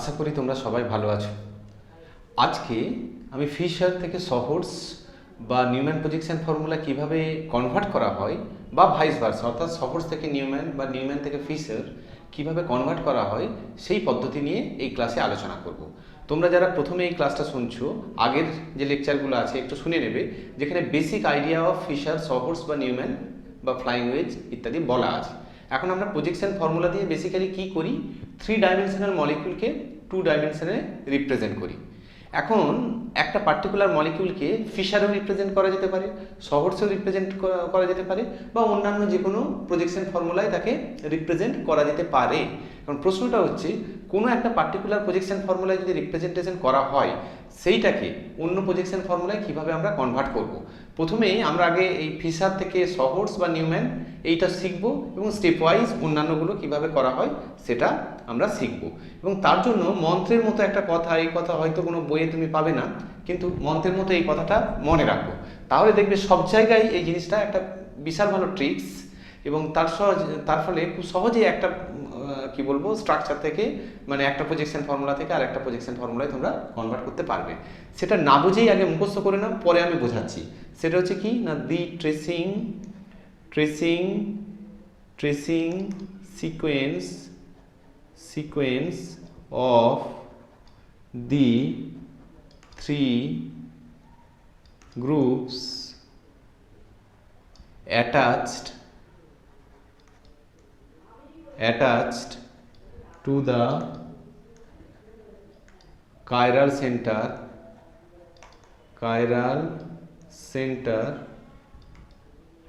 আশা করি তোমরা সবাই ভালো আছো। আজকে আমি ফিশার থেকে সহর্স বা নিউম্যান প্রজেকশন ফর্মুলা কিভাবে কনভার্ট করা হয় বা ভাইস ভার্সা, অর্থাৎ সহর্স থেকে নিউম্যান বা নিউম্যান থেকে ফিশার কিভাবে কনভার্ট করা হয় সেই পদ্ধতি নিয়ে এই ক্লাসে আলোচনা করব। তোমরা যারা প্রথমে এই ক্লাসটা শুনছো, আগের যে লেকচারগুলো আছে একটু শুনে নেবে, যেখানে বেসিক আইডিয়া অফ ফিশার, সহর্স বা নিউম্যান বা ফ্লাইং ওয়েজ ইত্যাদি বলা আছে। এখন আমরা প্রজেকশন ফর্মুলা দিয়ে বেসিক্যালি কি করি, 3 ডাইমেনশনাল মলিকিউলকে 2 ডাইমেনশনে রিপ্রেজেন্ট করি। এখন একটা পার্টিকুলার মলিকিউলকে ফিশারেও রিপ্রেজেন্ট করা যেতে পারে, সহর্সেও রিপ্রেজেন্ট করা যেতে পারে, বা অন্যান্য যে কোনো প্রজেকশন ফর্মুলায় তাকে রিপ্রেজেন্ট করা যেতে পারে। কারণ প্রশ্নটা হচ্ছে, কোনো একটা পার্টিকুলার প্রজেকশন ফর্মুলায় যদি রিপ্রেজেন্টেশন করা হয়, সেইটাকে অন্য প্রজেকশন ফর্মুলায় কিভাবে আমরা কনভার্ট করব। প্রথমেই আমরা আগে এই ফিশার থেকে সহর্স বা নিউম্যান এইটা শিখব, এবং স্টেপ ওয়াইজ অন্যান্যগুলো কিভাবে করা হয় সেটা আমরা শিখব। এবং তার জন্য মন্ত্রের মতো একটা কথা, এই কথা হয়তো কোনো বইয়ে তুমি পাবে না, কিন্তু মন্ত্রের মতো এই কথাটা মনে রাখো, তাহলে দেখবে সব জায়গায় এই জিনিসটা একটা বিশাল ভালো ট্রিক্স, এবং তার ফলে খুব সহজেই একটা কি বলবো স্ট্রাকচার থেকে, মানে একটা প্রজেকশন ফর্মুলা থেকে আর একটা প্রজেকশন ফর্মুলায় তোমরা কনভার্ট করতে পারবে। সেটা না বুঝেই আগে মুখস্থ করে নাও, পরে আমি বোঝাচ্ছি। সেটা হচ্ছে কি না, দি tracing sequence of the 3 groups attached to the chiral center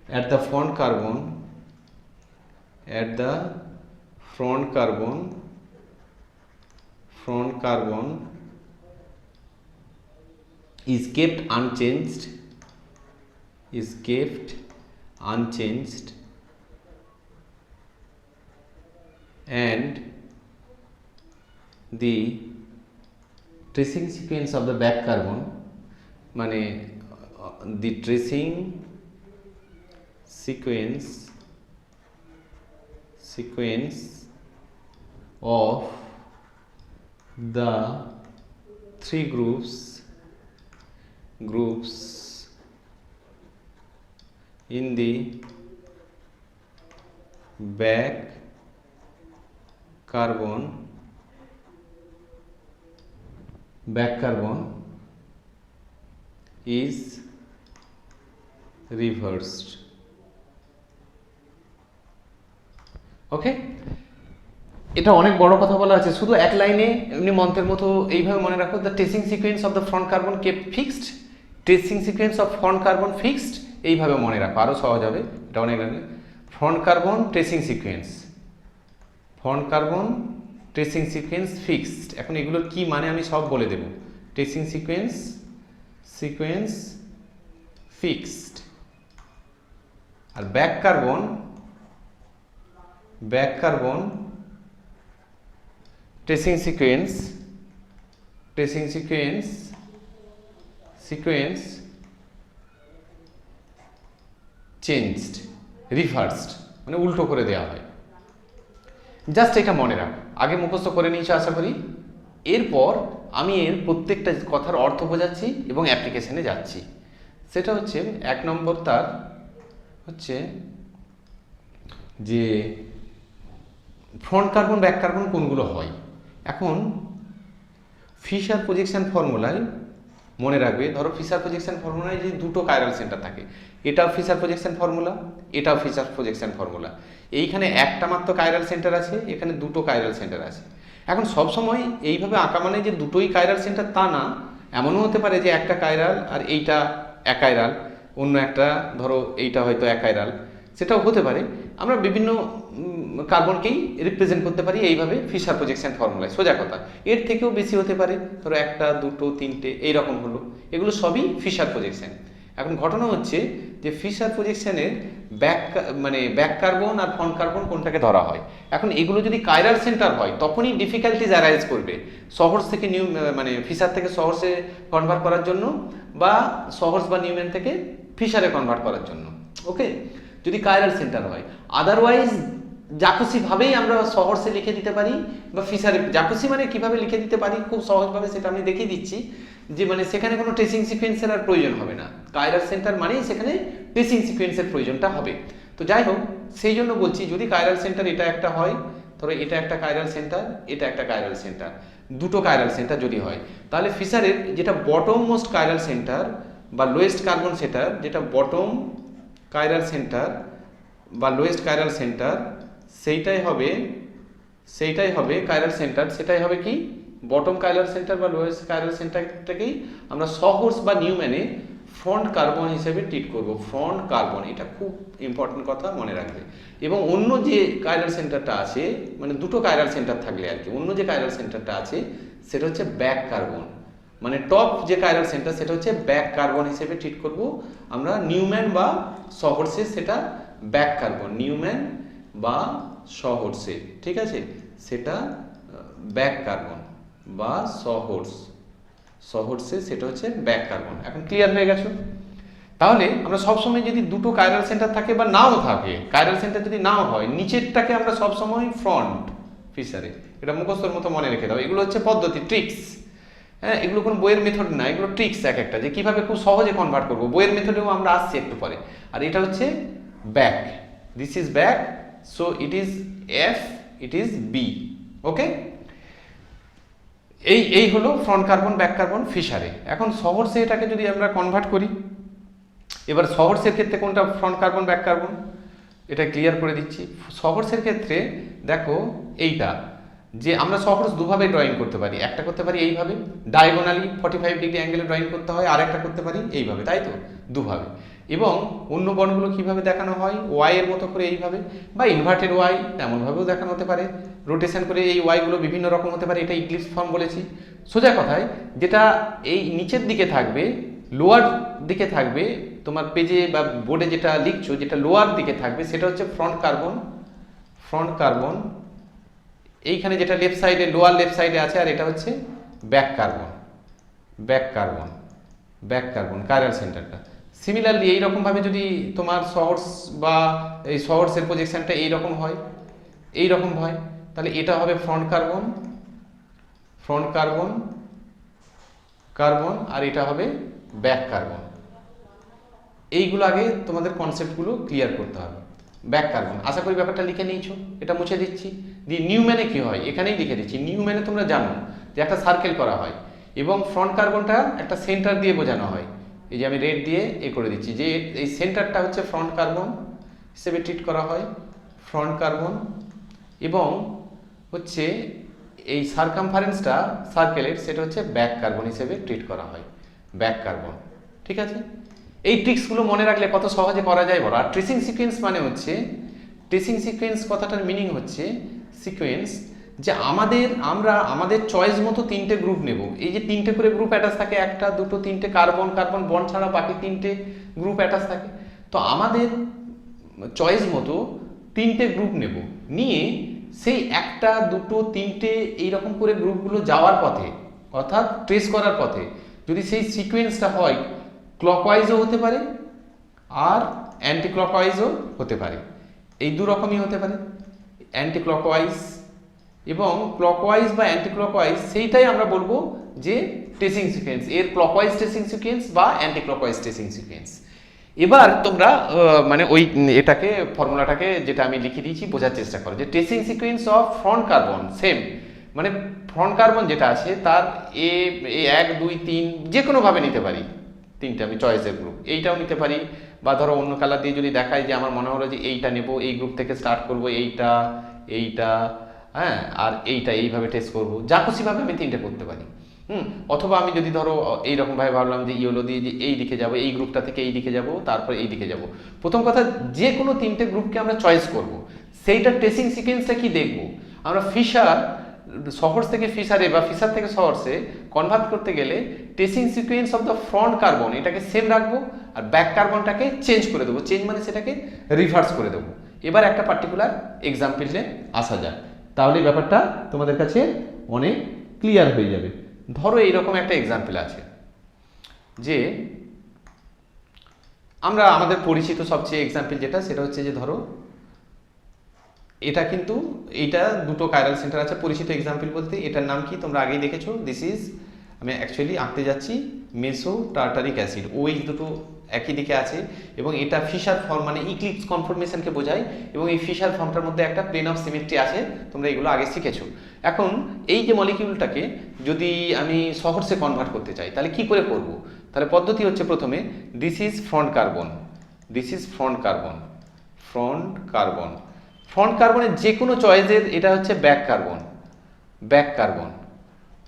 at the front carbon is kept unchanged and the tracing sequence of the back carbon, মানে the tracing sequence of the 3 groups in the back carbon is reversed. ওকে, এটা অনেক বড় কথা বলা আছে, শুধু এক লাইনে এমনি মন্ত্রের মতো এইভাবে মনে রাখো, the tracing sequence of the front carbon kept fixed, tracing sequence of front carbon fixed, এইভাবে মনে রাখো, আরও সহজ হবে। এটা অনেক লাইনে front carbon tracing sequence fixed. এখন এগুলোর কি মানে আমি সব বলে দেব। ট্রেসিং সিকোয়েন্স ফিক্সড, আর back carbon tracing sequence changed, reversed, মানে উল্টো করে দেওয়া হয়। জাস্ট এটা মনে রাখ, আগে মুখস্থ করে নিয়েছো আশা করি। এরপর আমি এর প্রত্যেকটা কথার অর্থ বোঝাচ্ছি এবং অ্যাপ্লিকেশনে যাচ্ছি। সেটা হচ্ছে 1 নম্বর, তার হচ্ছে যে ফ্রন্ট কার্বন ব্যাক কার্বন কোনগুলো হয়। এখন ফিশার প্রজেকশন ফর্মুলায় মনে রাখবে, ধরো ফিশার প্রজেকশন ফর্মুলায় যে দুটো কাইরাল সেন্টার থাকে, এটাও ফিশার প্রজেকশন ফর্মুলা, এটাও ফিশার প্রজেকশন ফর্মুলা। এইখানে একটা মাত্র কাইরাল সেন্টার আছে, এখানে দুটো কাইরাল সেন্টার আছে। এখন সবসময় এইভাবে আঁকা মানে যে দুটোই কাইরাল সেন্টার তা না, এমনও হতে পারে যে একটা কাইরাল আর এইটা অ্যাকাইরাল, অন্য একটা ধরো এইটা হয়তো অ্যাকাইরাল, সেটাও হতে পারে। আমরা বিভিন্ন কার্বনকেই রিপ্রেজেন্ট করতে পারি এইভাবে ফিশার প্রজেকশন ফর্মুলায়, সোজা কথা। এর থেকেও বেশি হতে পারে, ধরো 1, 2, 3 এইরকম হলো, এগুলো সবই ফিশার প্রজেকশন। এখন ঘটনা হচ্ছে যে ফিশার প্রজেকশনের ব্যাক কার্বন আর ফ্রন্ট কার্বন কোনটাকে ধরা হয়। এখন এগুলো যদি কাইরাল সেন্টার হয় তখনই ডিফিকাল্টিজ অ্যারাইজ করবে, সহর্স থেকে ফিশার থেকে সহর্সে কনভার্ট করার জন্য, বা সহর্স বা নিউম্যান থেকে ফিশারে কনভার্ট করার জন্য। ওকে, যদি কাইরাল সেন্টার হয়। আদারওয়াইজ জাকুসি ভাবেই আমরা সহর্সে লিখে দিতে পারি, বা ফিশারে জাকুসি মানে কিভাবে লিখে দিতে পারি খুব সহজভাবে সেটা আমি দেখিয়ে দিচ্ছি, যে মানে সেখানে কোনো ট্রেসিং সিকোয়েন্সের আর প্রয়োজন হবে না। কাইরাল সেন্টার মানেই সেখানে ট্রেসিং সিকোয়েন্সের প্রয়োজনটা হবে। তো যাই হোক, সেই জন্য বলছি যদি কাইরাল সেন্টার এটা একটা হয়, ধরো এটা একটা কাইরাল সেন্টার, এটা একটা কাইরাল সেন্টার, দুটো কাইরাল সেন্টার যদি হয়, তাহলে ফিশারের যেটা বটম মোস্ট কাইরাল সেন্টার বা লোয়েস্ট কার্বন সেন্টার, যেটা বটম কাইরাল সেন্টার বা লোয়েস্ট কাইরাল সেন্টার, সেইটাই হবে কাইরাল সেন্টার, সেটাই হবে কি বটম কাইরাল সেন্টার বা লোয়েস্ট কাইরাল সেন্টারটাকেই আমরা সহর্স বা নিউম্যানে ফ্রন্ট কার্বন হিসেবে ট্রিট করব। ফ্রন্ট কার্বন, এটা খুব ইম্পর্টেন্ট কথা মনে রাখবে। এবং অন্য যে কাইরাল সেন্টারটা আছে, মানে দুটো কাইরাল সেন্টার থাকলে আর কি, অন্য যে কাইরাল সেন্টারটা আছে সেটা হচ্ছে ব্যাক কার্বন, মানে টপ যে কাইরাল সেন্টার সেটা হচ্ছে ব্যাক কার্বন হিসেবে ট্রিট করব আমরা নিউম্যান বা সহর্সে, সেটা ব্যাক কার্বন, নিউম্যান বা সহর্সে, ঠিক আছে, সেটা ব্যাক কার্বন বা সহর্সে সেটা হচ্ছে ব্যাক কার্বন। এখন ক্লিয়ার হয়ে গেছে? তাহলে আমরা সবসময় যদি দুটো কাইরাল সেন্টার থাকে বা নাও থাকে, কাইরাল সেন্টার যদি নাও হয়, নিচেরটাকে আমরা সবসময় ফ্রন্ট ফিশারে, এটা মুখস্থর মতো মনে রেখে দাও। এগুলো হচ্ছে পদ্ধতি, ট্রিক্স। হ্যাঁ, এগুলো কোনো বইয়ের মেথড না, এগুলো ট্রিক্স এক একটা, যে কিভাবে খুব সহজে কনভার্ট করবো। বইয়ের মেথডেও আমরা আসছি একটু পরে। আর এটা হচ্ছে back, this is back, so it is F, it is B. Okay, এই হলো ফ্রন্ট কার্বন ব্যাক কার্বন ফিশারে। এখন সহর্সে এটাকে যদি আমরা কনভার্ট করি, এবার সহর্সের ক্ষেত্রে কোনটা ফ্রন্ট কার্বন ব্যাক কার্বন এটা ক্লিয়ার করে দিচ্ছি। সহর্সের ক্ষেত্রে দেখো এইটা, যে আমরা সহর্স দুভাবে ড্রয়িং করতে পারি। একটা করতে পারি এইভাবে ডায়াগোনালি 45 ডিগ্রি অ্যাঙ্গেলে ড্রয়িং করতে হয়, আর একটা করতে পারি এইভাবে, তাই তো, দুভাবে। এবং অন্য বর্ণগুলো কিভাবে দেখানো হয়, ওয়াই এর মতো করে এইভাবে, বা ইনভার্টেড ওয়াই এমনভাবেও দেখানো হতে পারে, রোটেশন করে এই ওয়াইগুলো বিভিন্ন রকম হতে পারে, এটা ইক্লিপস ফর্ম বলেছি। সোজা কথায় যেটা এই নিচের দিকে থাকবে, লোয়ার দিকে থাকবে, তোমার পেজে বা বোর্ডে যেটা লিখছো, যেটা লোয়ার দিকে থাকবে সেটা হচ্ছে ফ্রন্ট কার্বন, এইখানে যেটা লেফট সাইডে, লোয়ার লেফট সাইডে আছে, আর এটা হচ্ছে ব্যাক কার্বন কাইরাল সেন্টারটা। সিমিলারলি এইরকম ভাবে যদি তোমার সহর্স বা এই সহর্সের প্রজেকশনটা এইরকম হয়, তাহলে এটা হবে ফ্রন্ট কার্বন, আর এটা হবে ব্যাক কার্বন। এইগুলো আগে তোমাদের কনসেপ্টগুলো ক্লিয়ার করতে হবে। ব্যাক কার্বন, আশা করি ব্যাপারটা লিখে নিয়েছো, এটা মুছে দিচ্ছি। দিয়ে নিউম্যানে কি হয় এখানেই লিখে দিচ্ছি। নিউম্যানে তোমরা জানো যে একটা সার্কেল করা হয়, এবং ফ্রন্ট কার্বনটা একটা সেন্টার দিয়ে বোঝানো হয়। এই যে আমি রেড দিয়ে করে দিচ্ছি, যে এই সেন্টারটা হচ্ছে ফ্রন্ট কার্বন হিসেবে ট্রিট করা হয়, ফ্রন্ট কার্বন। এবং হচ্ছে এই সার্কামফারেন্সটা সার্কেলের, সেটা হচ্ছে ব্যাক কার্বন হিসেবে ট্রিট করা হয়, ব্যাক কার্বন। ঠিক আছে, এই ট্রিক্সগুলো মনে রাখলে কত সহজে করা যায় বলো। আর ট্রেসিং সিকোয়েন্স মানে হচ্ছে, ট্রেসিং সিকোয়েন্স কথাটার মিনিং হচ্ছে সিকোয়েন্স, যে আমরা আমাদের চয়েস মতো তিনটে গ্রুপ নেব। এই যে তিনটে করে গ্রুপ অ্যাটাচ থাকে, একটা দুটো তিনটে কার্বন বন্ড ছাড়া বাকি তিনটে গ্রুপ অ্যাটাচ থাকে। তো আমাদের চয়েস মতো তিনটে গ্রুপ নেব, নিয়ে সেই একটা দুটো তিনটে এইরকম করে গ্রুপগুলো যাওয়ার পথে, অর্থাৎ ট্রেস করার পথে, যদি সেই সিকোয়েন্সটা হয় ক্লকওয়াইজও হতে পারে আর অ্যান্টি ক্লকওয়াইজও হতে পারে। এই দু রকমই হতে পারে, অ্যান্টি ক্লকওয়াইজ এবং ক্লকওয়াইজ বা অ্যান্টি ক্লকওয়াইজ, সেইটাই আমরা বলবো যে ট্রেসিং সিকোয়েন্স, এর ক্লকওয়াইজ ট্রেসিং সিকোয়েন্স বা অ্যান্টি ক্লকওয়াইজ ট্রেসিং সিকোয়েন্স। এবার তোমরা মানে ওই এটাকে ফর্মুলাটাকে যেটা আমি লিখে দিয়েছি বোঝার চেষ্টা করো, যে tracing sequence of front carbon same, মানে ফ্রন্ট কার্বন যেটা আছে তার এ 1 2 3 যে কোনোভাবে নিতে পারি, তিনটে আমি চয়েসের গ্রুপ, এইটাও নিতে পারি। বা ধরো অন্য কালার দিয়ে যদি দেখাই যে আমার মনে হলো যে এইটা নেব, এই গ্রুপ থেকে স্টার্ট করব, এইটা হ্যাঁ, আর এইটা এইভাবে টেস্ট করব, যা খুশিভাবে আমি তিনটে করতে পারি। অথবা আমি যদি ধরো এইরকম ভাবে ভাবলাম যে ইয়েলো দিয়ে যে এই দিকে যাব, এই গ্রুপটা থেকে এই দিকে যাব, তারপর এই দিকে যাব। প্রথম কথা, যে কোনো তিনটে গ্রুপকে আমরা চয়েস করব, সেইটা ট্রেসিং সিকোয়েন্সটা কি দেখব আমরা। সহর্স থেকে ফিশারে বা ফিশার থেকে সহর্সে কনভার্ট করতে গেলে tracing sequence of the front carbon এটাকে সেম রাখবো, আর ব্যাক কার্বনটাকে চেঞ্জ করে দেবো। চেঞ্জ মানে সেটাকে রিভার্স করে দেবো। এবার একটা পার্টিকুলার এক্সাম্পলে আসা যায়, তাহলে ব্যাপারটা তোমাদের কাছে অনেক ক্লিয়ার হয়ে যাবে। ধরো এইরকম একটা এক্সাম্পল আছে, যে আমরা আমাদের পরিচিত সবচেয়ে এক্সাম্পল যেটা, সেটা হচ্ছে যে ধরো এটা কিন্তু এইটা দুটো কাইরাল সেন্টার আছে পরিচিত এক্সাম্পল বলতে। এটার নাম কি তোমরা আগেই দেখেছো, দিস ইজ, আমি অ্যাকচুয়ালি আঁকতে যাচ্ছি, মেসো টার্টারিক অ্যাসিড। ওইচ দুটো একই দিকে আছে এবং এটা ফিশার ফর্ম মানে ইক্লিপস কনফরমেশনকে বোঝায় এবং এই ফিশার ফর্মটার মধ্যে একটা প্লেন অফ সিমেট্রি আছে, তোমরা এগুলো আগে শিখেছো। এখন এই যে মলিকিউলটাকে যদি আমি সহর্সে কনভার্ট করতে চাই তাহলে কি করে করব? তাহলে পদ্ধতি হচ্ছে প্রথমে this is front carbon, this is front carbon, front carbon, front কার্বনের যে কোনো চয়েসের এটা হচ্ছে ব্যাক কার্বন, ব্যাক কার্বন,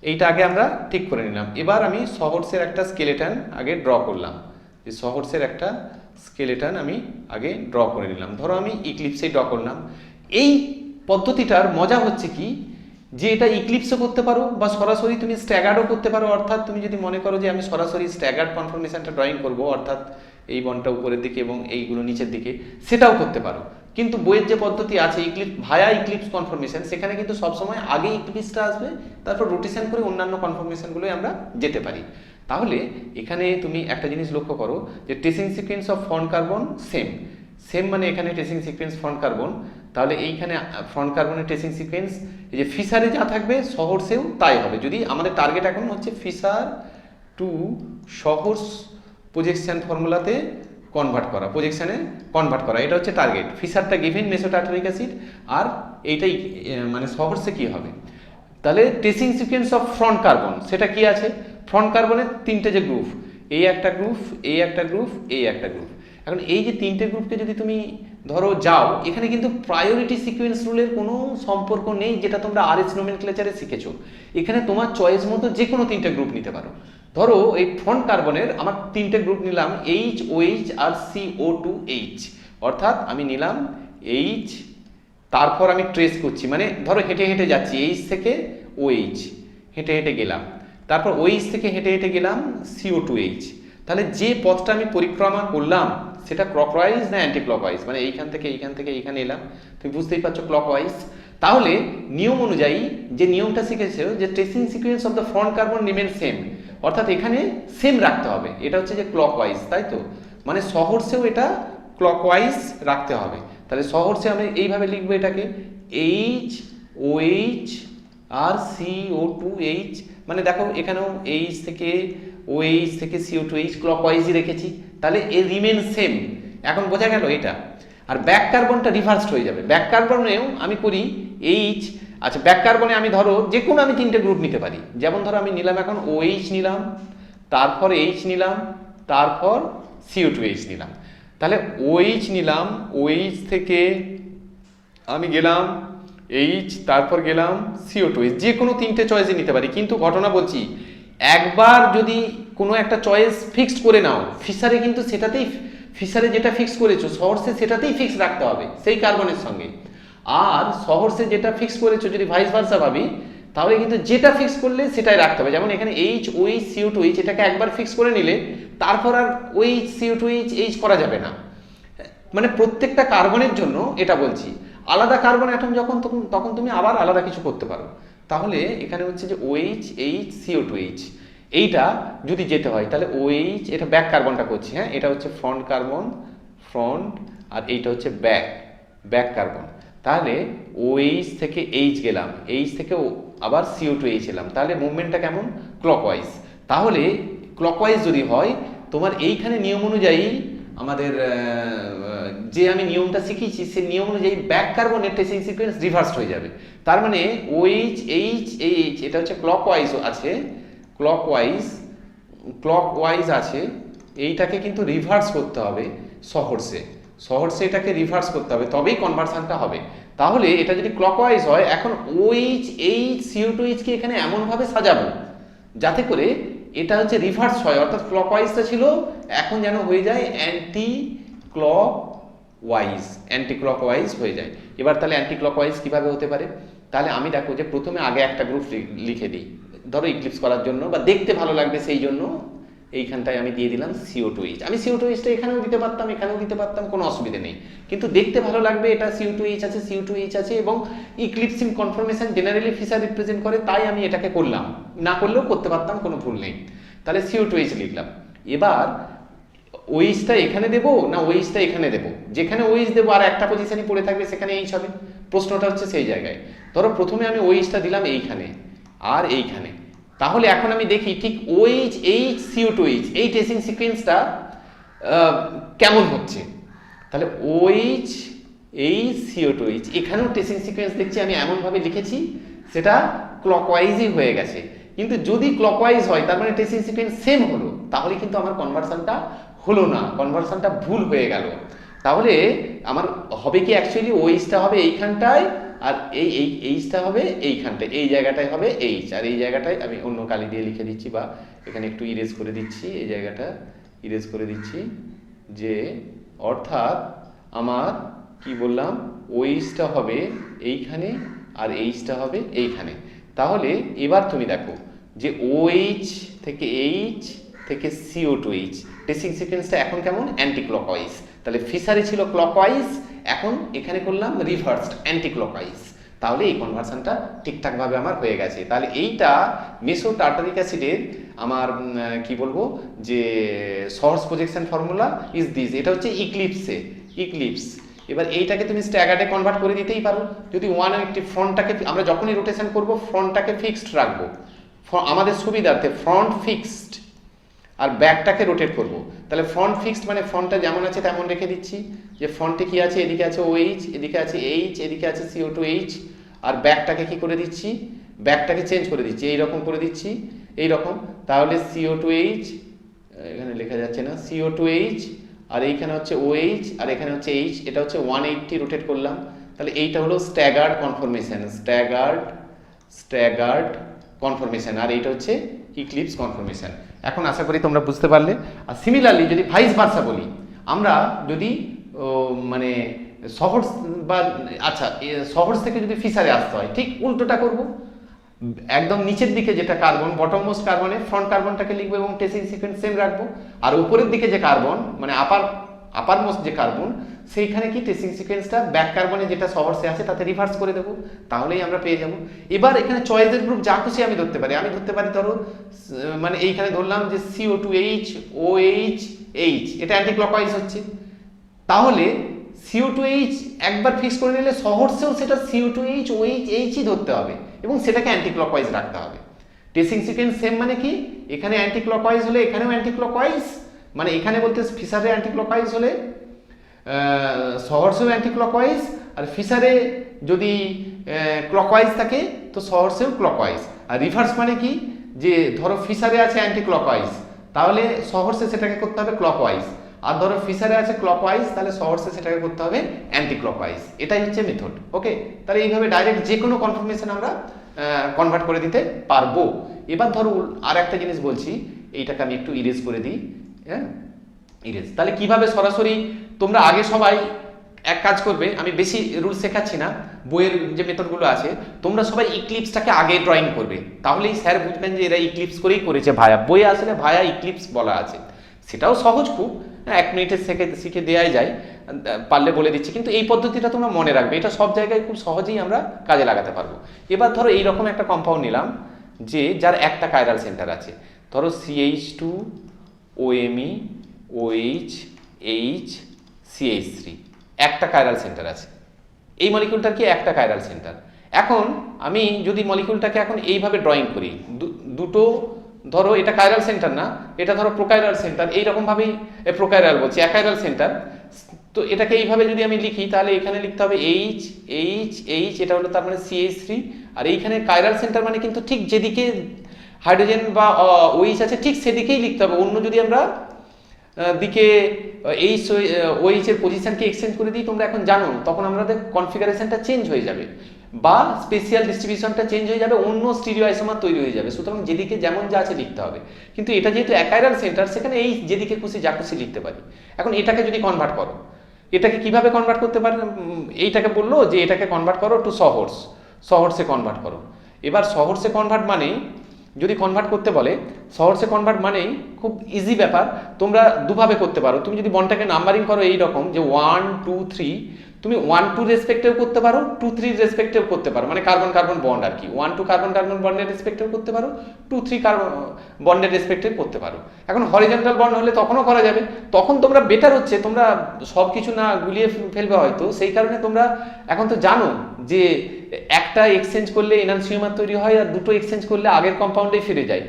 এইটা আগে আমরা ঠিক করে নিলাম। এবার আমি সহর্সের একটা স্কেলেটন আগে ড্র করলাম, যে সহর্সের একটা স্কেলেটন আমি আগে ড্র করে নিলাম, ধরো আমি ইক্লিপসে ড্র করলাম। এই পদ্ধতিটার মজা হচ্ছে কি, যে এটা ইক্লিপসও করতে পারো বা সরাসরি তুমি স্ট্যাগার্ডও করতে পারো। অর্থাৎ তুমি যদি মনে করো যে আমি সরাসরি স্ট্যাগার্ড কনফরমেশনটা ড্রয়িং করবো, অর্থাৎ এই বনটা উপরের দিকে এবং এইগুলো নিচের দিকে, সেটাও করতে পারো। কিন্তু বইয়ের যে পদ্ধতি আছে ইক্লিপস ভায়া ইক্লিপস কনফরমেশন, সেখানে কিন্তু সবসময় আগে ইক্লিপসটা আসবে, তারপর রোটেশন করে অন্যান্য কনফরমেশনগুলোই আমরা যেতে পারি। তাহলে এখানে তুমি একটা জিনিস লক্ষ্য করো যে tracing sequence of front carbon same, same মানে এখানে ট্রেসিং সিকোয়েন্স ফ্রন্ট কার্বন, তাহলে এইখানে ফ্রন্ট কার্বনের ট্রেসিং সিকোয়েন্স এই যে ফিশারে যা থাকবে সহর্সেও তাই হবে। যদি আমাদের টার্গেট এখন হচ্ছে ফিশার টু সহর্স প্রজেকশন ফর্মুলাতে কনভার্ট করা, প্রজেকশনে কনভার্ট করা, এটা হচ্ছে টার্গেট। ফিশারটা গিভেন মেসো টার্টারিক অ্যাসিড, আর এইটাই মানে সহর্সে কি হবে। তাহলে tracing sequence of front carbon সেটা কি আছে, ফ্রন্ট কার্বনের তিনটে যে গ্রুপ, এই একটা গ্রুপ, এই একটা গ্রুপ, এই একটা গ্রুপ। এখন এই যে তিনটে গ্রুপকে যদি তুমি ধরো যাও, এখানে কিন্তু প্রায়োরিটি সিকোয়েন্স রুলের কোনো সম্পর্ক নেই, যেটা তোমরা আরএস নোমেনক্লেচারে শিখেছো। এখানে তোমার চয়েস মতো যে কোনো তিনটে গ্রুপ নিতে পারো। ধরো এই ফ্রন্ট কার্বনের আমার তিনটে গ্রুপ নিলাম, এইচ, ওএইচ আর CO2H, অর্থাৎ আমি নিলাম এইচ, তারপর আমি ট্রেস করছি, মানে ধরো হেঁটে হেঁটে যাচ্ছি এইচ থেকে ওএইচ, হেঁটে হেঁটে গেলাম, তারপর ওএইচ থেকে হেঁটে হেঁটে গেলাম CO2H। তাহলে যে পথটা আমি পরিক্রমা করলাম সেটা ক্লকওয়াইজ না অ্যান্টি ক্লকওয়াইজ, মানে এইখান থেকে এইখানে এলাম, তুমি বুঝতেই পারছো ক্লকওয়াইজ। তাহলে নিয়ম অনুযায়ী যে নিয়মটা শিখেছো যে tracing sequence of the front carbon remain same, অর্থাৎ এখানে সেম রাখতে হবে, এটা হচ্ছে যে ক্লকওয়াইজ, তাই তো, মানে সহর্সেও এটা ক্লকওয়াইজ রাখতে হবে। তাহলে সহর্সে আমি এইভাবে লিখবো এটাকে এইচ, ওএইচ আর CO2H, মানে দেখো এখানেও এইচ থেকে ওএইচ থেকে CO2H ক্লকওয়াইজই রেখেছি, তাহলে এ রিমেন সেম। এখন বোঝা গেল এটা। আর ব্যাক কার্বনটা রিভার্সড হয়ে যাবে, ব্যাক কার্বনেও আমি করি এইচ, আচ্ছা ব্যাক কার্বনে আমি ধরো যে কোনো আমি তিনটে গ্রুপ নিতে পারি, যেমন ধরো আমি নিলাম এখন OH নিলাম, তারপর H নিলাম, তারপর CO2H নিলাম। তাহলে OH নিলাম, OH থেকে আমি গেলাম এইচ, তারপর গেলাম CO2H, যে কোনো তিনটে চয়েসে নিতে পারি। কিন্তু ঘটনা বলছি, একবার যদি কোনো একটা চয়েস ফিক্সড করে নাও ফিশারে, কিন্তু সেটাতেই ফিশারে যেটা ফিক্স করেছো সহর্সে সেটাতেই ফিক্স রাখতে হবে সেই কার্বনের সঙ্গে। আর সহর্সে যেটা ফিক্স করেছো যদি ভাইস ভার্সা ভাবি, তাহলে কিন্তু যেটা ফিক্স করলে সেটাই রাখতে হবে। যেমন এখানে এইচ, ওএইচ, CO2H এটাকে একবার ফিক্স করে নিলে তারপর আর OH, CO2H, H করা যাবে না, মানে প্রত্যেকটা কার্বনের জন্য এটা বলছি। আলাদা কার্বন অ্যাটম যখন তখন তুমি আবার আলাদা কিছু করতে পারো। তাহলে এখানে হচ্ছে যে OH, H, CO2H, এইটা যদি যেতে হয় তাহলে OH, এটা ব্যাক কার্বনটা করছি, হ্যাঁ এটা হচ্ছে ফ্রন্ট কার্বন, ফ্রন্ট, আর এইটা হচ্ছে ব্যাক, ব্যাক কার্বন। তাহলে OH থেকে H গেলাম, H থেকে আবার CO2H এলাম, তাহলে মুভমেন্টটা কেমন, ক্লকওয়াইজ। তাহলে ক্লকওয়াইজ যদি হয় তোমার এইখানে নিয়ম অনুযায়ী আমাদের যে আমি নিয়মটা শিখিয়েছি সেই নিয়ম অনুযায়ী ব্যাক কার্বনের ট্রেসিং সিকোয়েন্স রিভার্সড হয়ে যাবে। তার মানে OH, H, H এটা হচ্ছে ক্লকওয়াইজ আছে, ক্লকওয়াইজ আছে, এইটাকে কিন্তু রিভার্স করতে হবে সহর্সে, সহর্সে এটাকে রিভার্স করতে হবে তবেই কনভার্সনটা হবে। তাহলে এটা যদি ক্লকওয়াইজ হয়, এখন OH, H, CO2H কে এখানে এমনভাবে সাজাবো যাতে করে এটা হচ্ছে রিভার্স হয়, অর্থাৎ ক্লকওয়াইজটা ছিল এখন যেন হয়ে যায় অ্যান্টি ক্লকওয়াইজ হয়ে যায়। এবার তাহলে অ্যান্টি ক্লকওয়াইজ কীভাবে হতে পারে, তাহলে আমি দেখো যে প্রথমে আগে একটা গ্রুপ লিখে দিই, ধরো ইক্লিপস করার জন্য বা দেখতে ভালো লাগবে সেই জন্য এইখানটায় আমি দিয়ে দিলাম CO2H। আমি CO2H টা এখানেও দিতে পারতাম, এখানেও দিতে পারতাম, কোনো অসুবিধা নেই, কিন্তু দেখতে ভালো লাগবে এটা CO2H আছে, CO2H আছে, এবং ইক্লিপসিং কনফরমেশন জেনারেলি ফিশার রিপ্রেজেন্ট করে, তাই আমি এটাকে করলাম, না করলেও করতে পারতাম, কোনো ভুল নেই। তাহলে CO2H লিখলাম। এবার OH টা এখানে দেবো না OH টা এখানে দেবো, যেখানে OH দেবো আর একটা পজিশনই পড়ে থাকবে সেখানে H হবে, প্রশ্নটা হচ্ছে সেই জায়গায়। ধরো প্রথমে আমি ওইচটা দিলাম এইখানে আর এইখানে, তাহলে এখন আমি দেখি ঠিক ওইচ এইচ CO2H এই টেস্টিং সিকোয়েন্সটা কেমন হচ্ছে। তাহলে ওইচ এইচ CO2H এখানেও টেস্টিং সিকোয়েন্স দেখছি আমি এমনভাবে লিখেছি সেটা ক্লকওয়াইজই হয়ে গেছে, কিন্তু যদি ক্লকওয়াইজ হয় তার মানে টেস্টিং সিকোয়েন্স সেম হলো, তাহলে কিন্তু আমার কনভার্সনটা হলো না, কনভার্সনটা ভুল হয়ে গেল। তাহলে আমার হবে কি অ্যাকচুয়ালি ওইচটা হবে এইখানটায় আর এইচটা হবে এইখানটায়, এই জায়গাটায় হবে এইচ, আর এই জায়গাটায় আমি অন্য কালি দিয়ে লিখে দিচ্ছি বা এখানে একটু ইরেজ করে দিচ্ছি, এই জায়গাটা ইরেজ করে দিচ্ছি, যে অর্থাৎ আমার কি বললাম ওইচটা হবে এইখানে আর এইচটা হবে এইখানে। তাহলে এবার তুমি দেখো যে OH থেকে H থেকে CO2H টেস্টিং সিকোয়েন্সটা এখন কেমন অ্যান্টি ক্লকওয়াইজ। তাহলে ফিশারে ছিল ক্লকওয়াইজ, এখন এখানে করলাম রিভার্সড অ্যান্টি ক্লকওয়াইজ, তাহলে এই কনভার্সনটা ঠিকঠাকভাবে আমার হয়ে গেছে। তাহলে এইটা মেসো টার্টারিক অ্যাসিডের আমার কি বলবো যে source projection formula is this, এটা হচ্ছে ইক্লিপস। এবার এইটাকে তুমি স্ট্যাগার্ডে কনভার্ট করে দিতেই পারো, যদি 180 ফ্রন্টটাকে আমরা যখনই রোটেশন করব ফ্রন্টটাকে ফিক্সড রাখবো, আমাদের সুবিধার্থে ফ্রন্ট ফিক্সড আর ব্যাকটাকে রোটেট করব। তাহলে ফ্রন্ট ফিক্সড মানে ফ্রন্টটা যেমন আছে তেমন রেখে দিচ্ছি, যে ফ্রন্টে কি আছে, এদিকে আছে OH, এদিকে আছে H, এদিকে আছে CO2H, আর ব্যাকটাকে কি করে দিচ্ছি, ব্যাকটাকে চেঞ্জ করে দিচ্ছি, এইরকম করে দিচ্ছি এইরকম। তাহলে CO2H এখানে লেখা যাচ্ছে না, CO2H আর এইখানে হচ্ছে OH আর এখানে হচ্ছে H, এটা হচ্ছে 180 রোটেট করলাম। তাহলে এইটা হলো স্ট্যাগার্ড কনফরমেশন, আর এইটা হচ্ছে ইক্লিপস কনফরমেশন। এখন আশা করি তোমরা বুঝতে পারলে। আর সিমিলারলি যদি ভাইস ভার্সা বলি, আমরা যদি মানে শহর বা আচ্ছা শহর থেকে যদি ফিশারে আসতে হয় ঠিক উল্টোটা করব, একদম নিচের দিকে যেটা কার্বন বটম মোস্ট কার্বনে ফ্রন্ট কার্বনটাকে লিখবো এবং টেস্টিং সিকোয়েন্স সেম রাখবো, আর উপরের দিকে যে কার্বন মানে আপার মোস্ট যে কার্বন সেইখানে কি টেস্টিং সিকোয়েন্সটা ব্যাক কার্বনে যেটা শহরসে আছে তাতে রিভার্স করে দেবো, তাহলেই আমরা পেয়ে যাব। এবার এখানে চয়েসের গ্রুপ যা খুশি আমি ধরতে পারি, ধরো মানে এইখানে ধরলাম যে CO2H OH H, এটা অ্যান্টি ক্লকওয়াইজ হচ্ছে, তাহলে CO2H একবার ফিক্স করে নিলে শহরসেও সেটা CO2H OH Hই ধরতে হবে এবং সেটাকে অ্যান্টি ক্লকওয়াইজ রাখতে হবে। টেস্টিং সিকোয়েন্স সেম মানে কি, এখানে অ্যান্টি ক্লকওয়াইজ হলে এখানেও অ্যান্টি ক্লকওয়াইজ, মানে এখানে বলতে ফিশারে অ্যান্টি ক্লকওয়াইজ হলে শহরসেও অ্যান্টি ক্লকওয়াইজ, আর ফিশারে যদি ক্লকওয়াইজ থাকে তো শহরসেও ক্লকওয়াইজ। আর রিভার্স মানে কি, যে ধরো ফিশারে আছে অ্যান্টি ক্লকওয়াইজ তাহলে শহরসে সেটাকে করতে হবে ক্লকওয়াইজ, আর ধরো ফিশারে আছে ক্লকওয়াইজ তাহলে শহরসে সেটাকে করতে হবে অ্যান্টি ক্লকওয়াইজ। এটাই হচ্ছে মেথড। ওকে, তাহলে এইভাবে ডাইরেক্ট যে কোনো কনফার্মেশন আমরা কনভার্ট করে দিতে পারবো। এবার ধরো আর একটা জিনিস বলছি, এইটাকে আমি একটু ইরেজ করে দিই, হ্যাঁ ইরেজ। তাহলে কিভাবে সরাসরি তোমরা আগে সবাই এক কাজ করবে, আমি বেশি রুল শেখাচ্ছি না, বইয়ের যে মেথডগুলো আছে তোমরা সবাই ইক্লিপসটাকে আগে ড্রয়িং করবে, তাহলেই স্যার বুঝবেন যে এরা ইক্লিপস করেই করেছে ভায়া। বইয়ে আসলে ভায়া ইক্লিপস বলা আছে, সেটাও সহজ খুব, 1 মিনিটে শিখে দেওয়াই যায়, পারলে বলে দিচ্ছি, কিন্তু এই পদ্ধতিটা তোমরা মনে রাখবে, এটা সব জায়গায় খুব সহজেই আমরা কাজে লাগাতে পারবো। এবার ধরো এইরকম একটা কম্পাউন্ড নিলাম যে যার একটা কাইরাল সেন্টার আছে, ধরো CH2 OMe OH H CH3 একটা কাইরাল সেন্টার আছে, এই মলিকিউলটার কি একটা কাইরাল সেন্টার। এখন আমি যদি মলিকিউলটাকে এখন এইভাবে ড্রয়িং করি, দুটো ধরো এটা কাইরাল সেন্টার না, এটা ধরো প্রোকাইরাল সেন্টার, এইরকম ভাবেই প্রোকাইরাল বলছি অ্যাকাইরাল সেন্টার, তো এটাকে এইভাবে যদি আমি লিখি তাহলে এখানে লিখতে হবে H H H, এটা হলো তার মানে CH3, আর এইখানে কাইরাল সেন্টার মানে কিন্তু ঠিক যেদিকে হাইড্রোজেন বা OH আছে ঠিক সেদিকেই লিখতে হবে, অন্য যদি আমরা দিকে OH এর পজিশনকে এক্সচেঞ্জ করে দিই, তোমরা এখন জানো, তখন আমাদের কনফিগারেশনটা চেঞ্জ হয়ে যাবে বা স্পেশাল ডিস্ট্রিবিউশনটা চেঞ্জ হয়ে যাবে, অন্য স্টিরিও আইসোমার তৈরি হয়ে যাবে। সুতরাং যেদিকে যেমন যা আছে লিখতে হবে, কিন্তু এটা যেহেতু অ্যাকাইরাল সেন্টার সেখানে এই যেদিকে খুশি যা খুশি লিখতে পারি। এখন এটাকে যদি কনভার্ট করো, এটাকে কিভাবে কনভার্ট করতে পারে, এইটাকে বললো যে এটাকে কনভার্ট করো টু শহরসে কনভার্ট করো। এবার শহরসে কনভার্ট মানে যদি কনভার্ট করতে বলে, শহরসে কনভার্ট মানেই খুব ইজি ব্যাপার, তোমরা দুভাবে করতে পারো। তুমি যদি বন্ডটাকে নাম্বারিং করো এই রকম যে 1 2 3, তুমি 1-2 রেসপেক্টেও করতে পারো, 2-3 রেসপেক্টেও করতে পারো, মানে কার্বন কার্বন বন্ড আর কি। 1-2 কার্বন কার্বন বন্ডের রেসপেক্টেও করতে পারো, 2-3 কার্বন বন্ডের রেসপেক্টেও করতে পারো। এখন হরিজন্টাল বন্ড হলে তখনও করা যাবে, তখন তোমরা বেটার হচ্ছে তোমরা সব কিছু না গুলিয়ে ফেলবে হয়তো, সেই কারণে তোমরা এখন তো জানো যে একটা এক্সচেঞ্জ করলে এনানসিওমার তৈরি হয়, আর দুটো এক্সচেঞ্জ করলে আগের কম্পাউন্ডেই ফিরে যায়।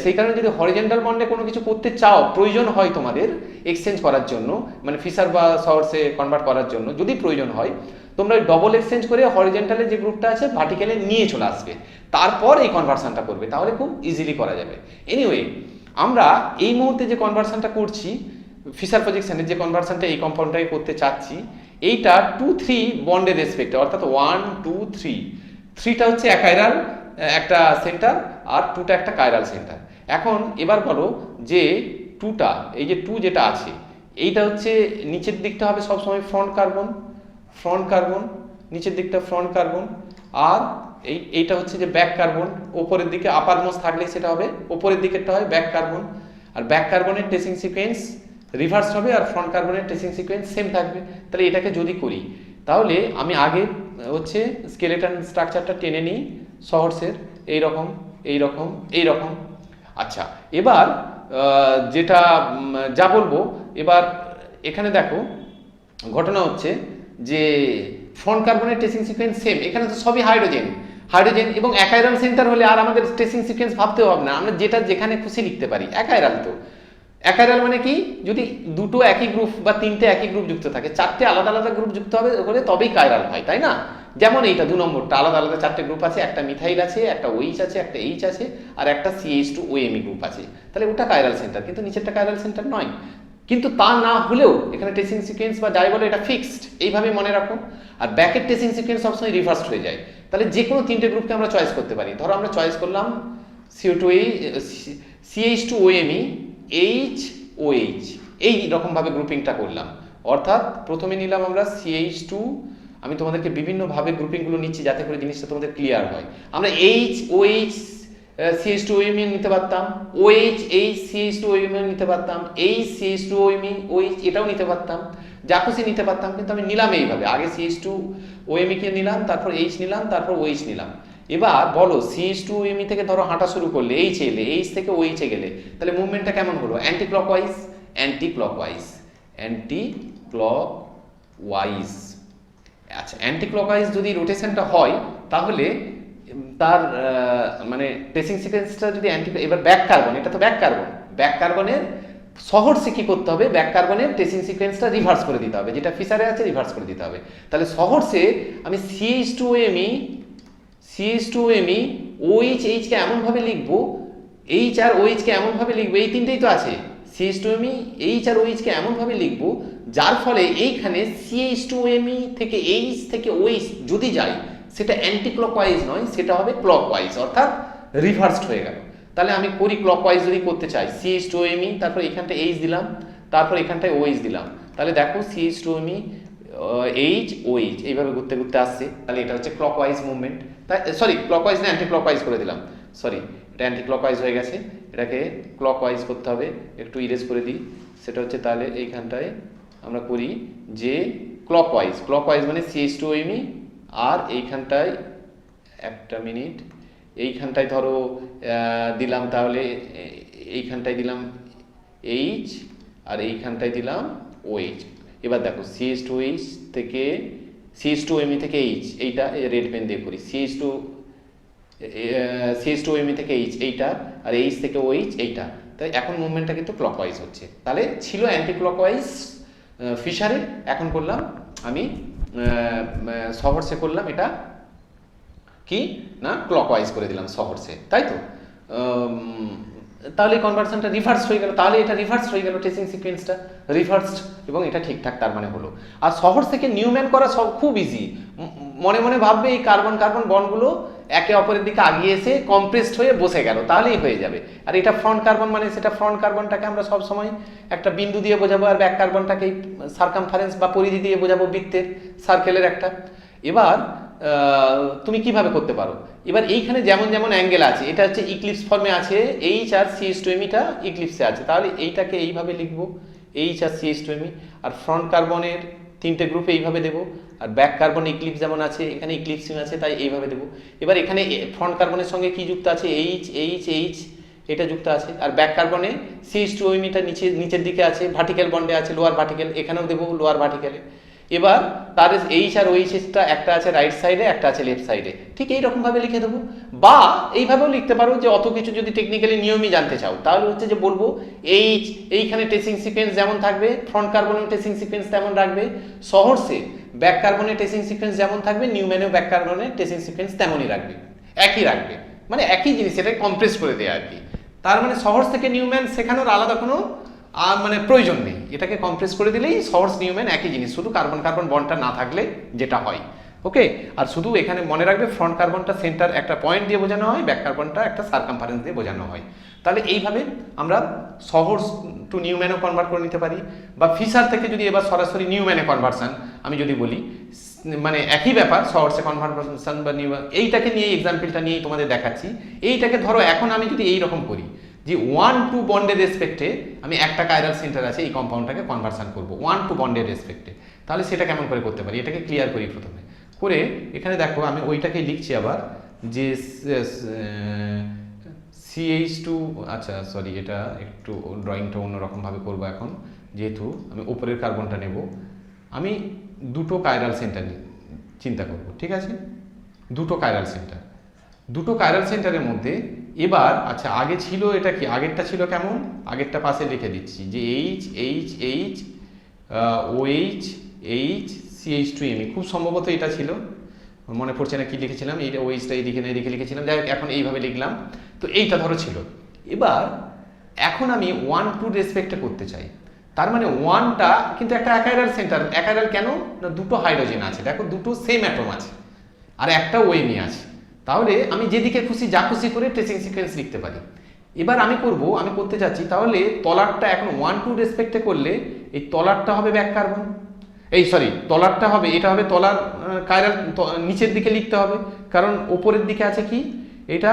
সেই কারণে যদি হরিজন্টাল বন্ডে কোনো কিছু করতে চাও, প্রয়োজন হয় তোমাদের এক্সচেঞ্জ করার জন্য, মানে ফিশার বা সহর্সে কনভার্ট করার জন্য যদি প্রয়োজন হয়, তোমরা ডবল এক্সচেঞ্জ করে হরিজন্টালে যে গ্রুপটা আছে ভার্টিক্যালে নিয়ে চলে আসবে, তারপর এই কনভার্সনটা করবে, তাহলে খুব ইজিলি করা যাবে। এনিওয়ে, আমরা এই মুহূর্তে যে কনভার্সনটা করছি, ফিশার প্রজেকশনের যে কনভার্সনটা এই কম্পাউন্ডটাকে করতে চাচ্ছি, এইটা 2-3 বন্ডের রেসপেক্টে, অর্থাৎ 1-2-3, 3টা হচ্ছে অ্যাকাইরাল একটা সেন্টার, আর 2টা একটা কাইরাল সেন্টার। এখন এবার বলো যে 2টা, এই যে 2 যেটা আছে, এইটা হচ্ছে নিচের দিকটা হবে সবসময় ফ্রন্ট কার্বন, নিচের দিকটা ফ্রন্ট কার্বন, আর এইটা হচ্ছে যে ব্যাক কার্বন, ওপরের দিকে আপার মোস্ট থাকলেই সেটা হবে ওপরের দিকেরটা হয় ব্যাক কার্বন, আর ব্যাক কার্বনের ট্রেসিং সিকোয়েন্স রিভার্স হবে, আর ফ্রন্ট কার্বনের ট্রেসিং সিকোয়েন্স সেম থাকবে। তাহলে এটাকে যদি করি, তাহলে আমি আগে হচ্ছে স্কেলেটন স্ট্রাকচারটা টেনে নিই সহর্সের, এইরকম। আচ্ছা, এবার যেটা যা বলবো, এবার এখানে দেখো ঘটনা হচ্ছে যে ফ্রন্ট কার্বনের ট্রেসিং সিকোয়েন্স সেম, এখানে তো সবই হাইড্রোজেন এবং অ্যাকাইরাল সেন্টার হলে আর আমাদের ট্রেসিং সিকোয়েন্স ভাবতেও হবে না, আমরা যেটা যেখানে খুশি লিখতে পারি। অ্যাকাইরাল মানে কি, যদি দুটো একই গ্রুপ বা তিনটে একই গ্রুপ যুক্ত থাকে, 4টে আলাদা আলাদা গ্রুপ যুক্ত হবে হলে তবেই কাইরাল হয়, তাই না? যেমন এইটা 2 নম্বরটা আলাদা আলাদা 4টে গ্রুপ আছে, একটা মিথাইল আছে, একটা OH আছে, একটা H আছে, আর একটা CH2OMe গ্রুপ আছে, তাহলে ওটা কাইরাল সেন্টার, কিন্তু নিচেরটা কাইরাল সেন্টার নয়। কিন্তু তা না হলেও এখানে ট্রেসিং সিকোয়েন্স বা যাই বলে এটা ফিক্সড, এইভাবে মনে রাখো। আর ব্যাকের ট্রেসিং সিকোয়েন্স সবসময় রিভার্সড হয়ে যায়, তাহলে যে কোনো 3টে গ্রুপকে আমরা চয়েস করতে পারি। ধরো আমরা চয়েস করলাম CH2OMe HOH, এই রকমভাবে গ্রুপিংটা করলাম। অর্থাৎ প্রথমে নিলাম আমরা CH2, আমি তোমাদেরকে বিভিন্নভাবে গ্রুপিংগুলো নিচ্ছি যাতে করে জিনিসটা তোমাদের ক্লিয়ার হয়। আমরা HOH CH2OMe নিতে পারতাম, OH CH2OMe নিতে পারতাম, CH2OMe OH এটাও নিতে পারতাম, যা খুশি নিতে পারতাম, কিন্তু আমি নিলাম এইভাবে, আগে CH2OMe কে নিলাম, তারপর H নিলাম, তারপর OH নিলাম। এবার বলো CH2OMe থেকে ধরো হাঁটা শুরু করলে, H এলে, H থেকে OH এ গেলে, তাহলে মুভমেন্টটা কেমন হলো? Anti clockwise. আচ্ছা, অ্যান্টি ক্লকওয়াইজ যদি রোটেশনটা হয়, তাহলে তার মানে ট্রেসিং সিকোয়েন্সটা যদি এবার ব্যাক কার্বন, এটা তো ব্যাক কার্বনের সহর্সে কি করতে হবে? ব্যাক কার্বনের ট্রেসিং সিকোয়েন্সটা রিভার্স করে দিতে হবে, যেটা ফিশারে আছে রিভার্স করে দিতে হবে। তাহলে সহর্সে আমি CH2OMe OH কে এমনভাবে লিখবো, H আর OH কে এমনভাবে লিখবো, এই তিনটেই তো আছে, CH2OMe H আর OH কে এমনভাবে লিখবো যার ফলে এইখানে CH2OMe থেকে H থেকে OH যদি যায়, সেটা অ্যান্টি ক্লকওয়াইজ নয়, সেটা হবে ক্লকওয়াইজ, অর্থাৎ রিভার্সড হয়ে গেল। তাহলে আমি করি ক্লকওয়াইজ যদি করতে চাই, CH2OMe, তারপর এখানটায় H দিলাম, তারপর এখানটায় OH দিলাম, তাহলে দেখো CH2OMe H OH এইভাবে ঘুরতে ঘুরতে আসছে, তাহলে এটা হচ্ছে ক্লকওয়াইজ মুভমেন্ট। তাই সরি, ক্লকওয়াইজ না, অ্যান্টি ক্লকওয়াইজ করে দিলাম, সরি, এটা অ্যান্টি ক্লকওয়াইজ হয়ে গেছে, এটাকে ক্লকওয়াইজ করতে হবে, একটু ইরেজ করে দিই। সেটা হচ্ছে তাহলে এইখানটায় আমরা করি যে ক্লকওয়াইজ মানে CH2OMe, আর এইখানটায় একটা মিনিট, এইখানটায় ধরো দিলাম, তাহলে এইখানটায় দিলাম H আর এইখানটায় দিলাম OH। এবার দেখো CH2OMe থেকে H, এইটা রেড পেন দিয়ে করি, CH2OMe থেকে H এইটা, আর H থেকে OH এইটা, তাই এখন মুভমেন্টটা কিন্তু ক্লকওয়াইজ হচ্ছে। তাহলে ছিল অ্যান্টি ক্লকওয়াইজ ফিশারে, এখন করলাম আমি সহর্সে করলাম, এটা কি না ক্লকওয়াইজ করে দিলাম সহর্সে, তাই তো? তাহলে কনভার্সনটা রিভার্স হয়ে গেল, তাহলে এটা রিভার্স হয়ে গেল, ট্রেসিং সিকোয়েন্সটা রিভার্সড, এবং এটা ঠিকঠাক তার মানে হলো। আর সহর্স থেকে নিউম্যান করা সব খুব ইজি, মনে মনে ভাববে এই কার্বন বন্ডগুলো একে অপরের দিকে আগিয়ে এসে কম্প্রেসড হয়ে বসে গেল, তাহলেই হয়ে যাবে। আর এটা ফ্রন্ট কার্বন মানে সেটা ফ্রন্ট কার্বনটাকে আমরা সব সময় একটা বিন্দু দিয়ে বোঝাবো, আর ব্যাক কার্বনটাকে সার্কামফারেন্স বা পরিধি দিয়ে বোঝাবো, বৃত্তের সার্কেলের একটা। এবার তুমি কিভাবে করতে পারো, এবার এইখানে যেমন যেমন অ্যাঙ্গেল আছে, এটা হচ্ছে ইক্লিপস ফর্মে আছে, H আর CH2OMe ইক্লিপসে আছে, তাহলে এইটাকে এইভাবে লিখবো, H আর CH2OMe। আর ফ্রন্ট কার্বনের তিনটে গ্রুপে এইভাবে দেবো, আর ব্যাক কার্বন ইক্লিপস যেমন আছে এখানে ইক্লিপসিং আছে তাই এইভাবে দেবো। এবার এখানে ফ্রন্ট কার্বনের সঙ্গে কি যুক্ত আছে, এইচ এইচ এইচ এটা যুক্ত আছে, আর ব্যাক কার্বনে CH2OMটা নিচের দিকে আছে, ভার্টিক্যাল বন্ডে আছে, লোয়ার ভার্টিক্যাল, এখানেও দেবো লোয়ার ভার্টিক্যালে। এবার তার এইচ আর ওইচটা একটা আছে রাইট সাইডে, একটা আছে লেফট সাইডে, ঠিক এইরকম ভাবে লিখে দেবো। বা এইভাবেও লিখতে পারো যে অত কিছু যদি টেকনিক্যালি নিয়মই জানতে চাও, তাহলে হচ্ছে যে বলবো এইচ এইখানে টেসিং সিকোয়েন্স যেমন থাকবে, ফ্রন্ট কার্বনের টেসিং সিকোয়েন্স তেমন রাখবে, সহর্সে ব্যাক কার্বনের টেসিং সিকোয়েন্স যেমন থাকবে, নিউম্যানেও ব্যাক কার্বনের টেসিং সিকোয়েন্স তেমনই রাখবে, একই রাখবে, মানে একই জিনিস, এটাকে কম্প্রেস করে দেয় আর কি। তার মানে সহর্স থেকে নিউম্যান শেখানোর আলাদা কোনো মানে প্রয়োজন নেই, এটাকে কম্প্রেস করে দিলেই সহর্স নিউম্যান একই জিনিস, শুধু কার্বন কার্বন বন্ডটা না থাকলে যেটা হয়। ওকে, আর শুধু এখানে মনে রাখবে ফ্রন্ট কার্বনটা সেন্টার একটা পয়েন্ট দিয়ে বোঝানো হয়, ব্যাক কার্বনটা একটা সারকামফারেন্স দিয়ে বোঝানো হয়। তাহলে এইভাবে আমরা সহর্স টু নিউম্যানও কনভার্ট করে নিতে পারি, বা ফিশার থেকে যদি এবার সরাসরি নিউম্যানে কনভার্সন আমি যদি বলি, মানে একই ব্যাপার, সহর্সে কনভার্সন বা নিউম্যান, এইটাকে নিয়ে এক্সাম্পলটা নিয়ে তোমাদের দেখাচ্ছি। এইটাকে ধরো এখন আমি যদি এইরকম করি যে 1-2 বন্ডের রেসপেক্টে আমি একটা কাইরাল সেন্টার আছে এই কম্পাউন্ডটাকে কনভার্সন করব 1-2 বন্ডের রেসপেক্টে, তাহলে সেটা কেমন করে করতে পারি, এটাকে ক্লিয়ার করি প্রথমে। করে এখানে দেখো আমি ওইটাকেই লিখছি আবার, যে CH2, আচ্ছা সরি, এটা একটু ড্রয়িংটা অন্যরকমভাবে করবো এখন, যেহেতু আমি উপরের কার্বনটা নেব, আমি দুটো কাইরাল সেন্টার চিন্তা করব, ঠিক আছে, দুটো কাইরাল সেন্টার, দুটো কাইরাল সেন্টারের মধ্যে এবার আচ্ছা আগে ছিল এটা কি, আগেরটা ছিল কেমন, আগেরটা পাশে লিখে দিচ্ছি যে H H H OH H CH2Me, খুব সম্ভবত এটা ছিল, মনে পড়ছে না কি লিখেছিলাম, এইটা OHটা এইদিকে না এদিকে লিখেছিলাম, যাই হোক এখন এইভাবে লিখলাম। তো এইটা ধরো ছিল, এবার এখন আমি 1-2 রেসপেক্টে করতে চাই, তার মানে 1টা কিন্তু একটা অ্যাকাইরাল সেন্টার, অ্যাকাইরাল কেন না দুটো হাইড্রোজেন আছে, দেখো দুটো সেম অ্যাটম আছে আর একটা OMe আছে, তাহলে আমি যেদিকে খুশি যা খুশি করে ট্রেসিং সিকোয়েন্স লিখতে পারি। এবার আমি করতে যাচ্ছি, তাহলে তলারটা এখন 1-2 রেসপেক্টে করলে এই তলারটা হবে ব্যাক কার্বন, এই সরি তলারটা হবে, এটা হবে তলার কাইরাল, নিচের দিকে লিখতে হবে, কারণ ওপরের দিকে আছে কি, এটা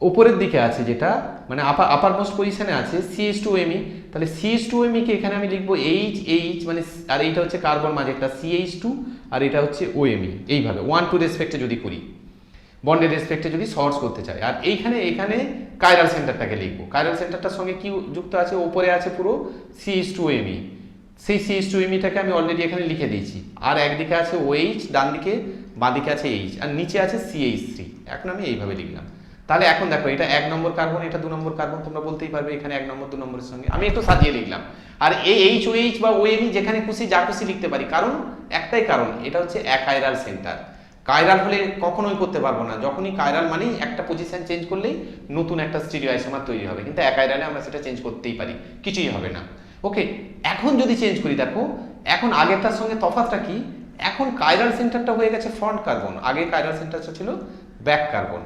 ওপরের দিকে আছে যেটা মানে আপার মোস্ট পজিশনে আছে CH2Me, তাহলে CH2Me কে এখানে আমি লিখবো এইচ মানে, আর এইটা হচ্ছে কার্বন মাঝেরটা CH2, আর এটা হচ্ছে OMe, এইভাবে 1-2 রেসপেক্টে যদি করি, বন্ডের রেসপেক্টে যদি সহর্স করতে চাই। আর এখানে কাইরাল সেন্টারটাকে লিখবো, কাইরাল সেন্টারটার সঙ্গে কি যুক্ত আছে, ওপরে আছে পুরো CH2Me, সেই CH2meটাকে আমি অলরেডি এখানে লিখে দিয়েছি, আর একদিকে আছে OH, ডান দিকে বাঁ দিকে আছে H, আর নিচে আছে CH3, এখন আমি এইভাবে লিখলাম। তাহলে এখন দেখো এটা 1 নম্বর কার্বন, এটা 2 নম্বর কার্বন, তোমরা বলতেই পারবে এখানে 1 নম্বর 2 নম্বরের সঙ্গে আমি একটু সাজিয়ে লিখলাম, আর এই OH বা OMe যেখানে খুশি যা খুশি লিখতে পারি, কারণ একটাই কারণ, এটা হচ্ছে অ্যাকাইরাল সেন্টার। কাইরাল হলে কখনোই করতে পারবো না, যখনই কাইরাল মানেই একটা পজিশন চেঞ্জ করলেই নতুন একটা স্টিরিও আইসোমার তৈরি হবে, কিন্তু অ্যাকাইরালে আমরা সেটা চেঞ্জ করতেই পারি, কিছুই হবে না। ওকে, এখন যদি চেঞ্জ করি, দেখো এখন আগেরটার সঙ্গে তফাৎটা কি, এখন কাইরাল সেন্টারটা হয়ে গেছে ফ্রন্ট কার্বন, আগে কাইরাল সেন্টারটা ছিল ব্যাক কার্বন,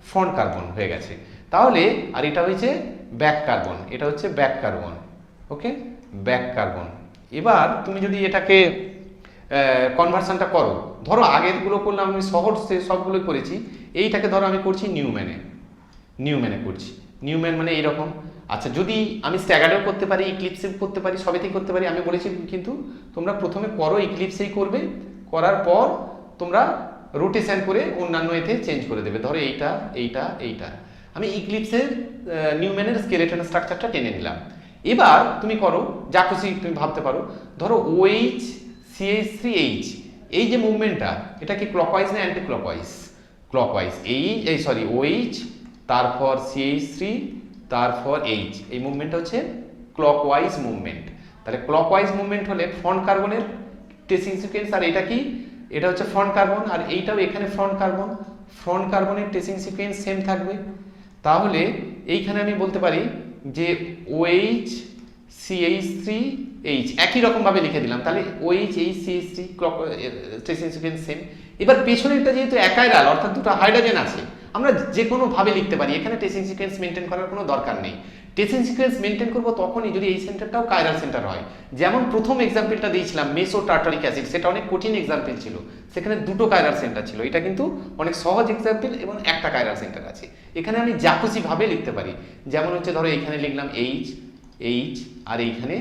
ফ্রন্ট কার্বন হয়ে গেছে, তাহলে আর এটা হয়েছে ব্যাক কার্বন, এটা হচ্ছে ব্যাক কার্বন। ওকে, ব্যাক কার্বন। এবার তুমি যদি এটাকে কনভার্সনটা করো, ধরো আগেরগুলো করলাম আমি সহজে সবগুলো করেছি, এইটাকে ধরো আমি করছি নিউম্যানে করছি, নিউম্যান মানে এইরকম। আচ্ছা যদি আমি স্ট্যাগার্ডেও করতে পারি, ইক্লিপসেও করতে পারি, সবেতেই করতে পারি, আমি বলেছি কিন্তু তোমরা প্রথমে করো ইক্লিপসেই করবে, করার পর তোমরা রোটেশন করে অন্যান্য এতে চেঞ্জ করে দেবে, ধরো এইটা আমি ইক্লিপসের নিউম্যানের স্কেলেটন স্ট্রাকচারটা টেনে নিলাম। এবার তুমি করো যা খুশি তুমি ভাবতে পারো, ধরো OH CH3H, এই যে মুভমেন্টটা এটা কি ক্লকওয়াইজ না অ্যান্টি ক্লকওয়াইজ, ক্লকওয়াইজ, OH তারপর CH3 তারপর H, এই মুভমেন্টটা হচ্ছে ক্লকওয়াইজ মুভমেন্ট। তাহলে ক্লকওয়াইজ মুভমেন্ট হলে ফ্রন্ট কার্বনের ট্রেসিং সিকোয়েন্স, আর এটা কি, এটা হচ্ছে ফ্রন্ট কার্বন, আর এইটাও এখানে ফ্রন্ট কার্বনের ট্রেসিং সিকোয়েন্স সেম থাকবে। তাহলে এইখানে আমি বলতে পারি যে OH CH3H একই রকম ভাবে লিখে দিলাম, তাহলে OH CH3 tracing sequence same. এবার পেছনেরটা যেহেতু অ্যাকাইরাল অর্থাৎ দুটো হাইড্রোজেন আছে, আমরা যে কোনো ভাবে লিখতে পারি, এখানে ট্রেসিং সিকোয়েন্স মেনটেন করার কোনো দরকার নেই। ট্রেসিং সিকোয়েন্স মেনটেন করবো তখনই যদি এই সেন্টারটাও কাইরাল সেন্টার হয়, যেমন প্রথম এক্সাম্পলটা দিয়েছিলাম মেসো টার্টারিক অ্যাসিড, সেটা অনেক কঠিন এক্সাম্পল ছিল, সেখানে দুটো কাইরাল সেন্টার ছিল, এটা কিন্তু অনেক সহজ এক্সাম্পল এবং একটা কাইরাল সেন্টার আছে। এখানে আমি যা খুশি ভাবে লিখতে পারি, যেমন হচ্ছে ধরো এখানে লিখলাম H আর এইখানে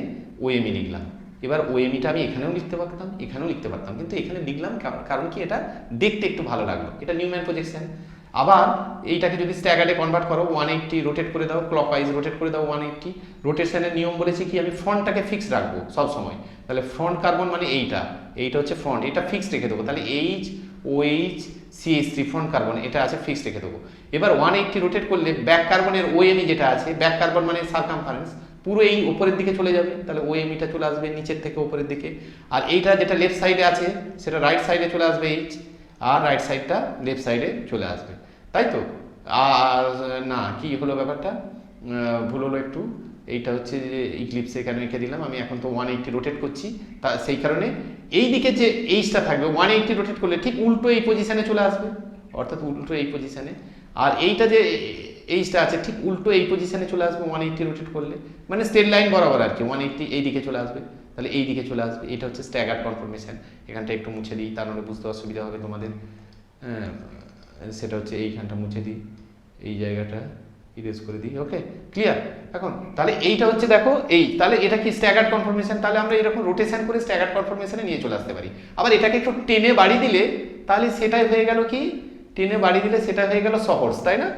OMe লিখলাম, এবার ওএমইটা আমি এখানেও লিখতে পারতাম, এখানেও লিখতে পারতাম, কিন্তু এখানে লিখলাম কারণ কি এটা দেখতে একটু ভালো লাগলো, এটা নিউম্যান প্রজেকশন। আবার এইটাকে যদি স্ট্যাগার্ডে কনভার্ট করো 180 রোটেট করে দাও, ক্লকওয়াইজ রোটেট করে দাও 180। রোটেশনের নিয়ম বলেছি কি আমি ফ্রন্টটাকে ফিক্স রাখবো সব সময়, তাহলে ফ্রন্ট কার্বন মানে এইটা হচ্ছে ফ্রন্ট, এটা ফিক্স রেখে দেবো, তাহলে H OH CH3 front carbon এটা আছে ফিক্স রেখে দেবো। এবার 180 রোটেট করলে ব্যাক কার্বনের ওএমই যেটা আছে, ব্যাক কার্বন মানে সারকামফারেন্স, পুরো এই উপরের দিকে চলে যাবে, তাহলে ওএমইটা চলে আসবে নিচের থেকে উপরের দিকে। আর এইটা যেটা লেফট সাইডে আছে সেটা রাইট সাইডে চলে আসবে এইচ, আর রাইট সাইডটা লেফট সাইডে চলে আসবে, তাই তো? আর না কি হলো ব্যাপারটা, ভুল হলো একটু, এইটা হচ্ছে যে ইক্লিপসে এখানে রেখে দিলাম আমি, এখন তো 180 রোটেট করছি, তা সেই কারণে এই দিকে যে এইচটা থাকবে 180 রোটেট করলে ঠিক উল্টো এই পজিশনে চলে আসবে, অর্থাৎ উল্টো এই পজিশনে। আর এইটা যে এইচটা আছে ঠিক উল্টো এই পজিশনে চলে আসবে 180 রোটেট করলে, মানে স্ট্রেট লাইন বরাবর আর কি, 180 এই দিকে চলে আসবে, তাহলে এই দিকে চলে আসবে। এটা হচ্ছে স্ট্যাগার্ড কনফরমেশন। এখানটা একটু মুছে দিই, তার মানে বুঝতে অসুবিধা হবে তোমাদের। হ্যাঁ, সেটা হচ্ছে এইখানটা মুছে দিই, এই জায়গাটা ইরেজ করে দিই, ওকে ক্লিয়ার। এখন তাহলে এইটা হচ্ছে দেখো এই, তাহলে এটা কি স্ট্যাগার্ড কনফরমেশন, তাহলে আমরা এরকম রোটেশন করে স্ট্যাগার্ড কনফরমেশনে নিয়ে চলে আসতে পারি। আবার এটাকে একটু টেনে বাড়ি দিলে তাহলে সেটাই হয়ে গেল কি, টেনে বাড়ি দিলে সেটা হয়ে গেল সহর্স, তাই না?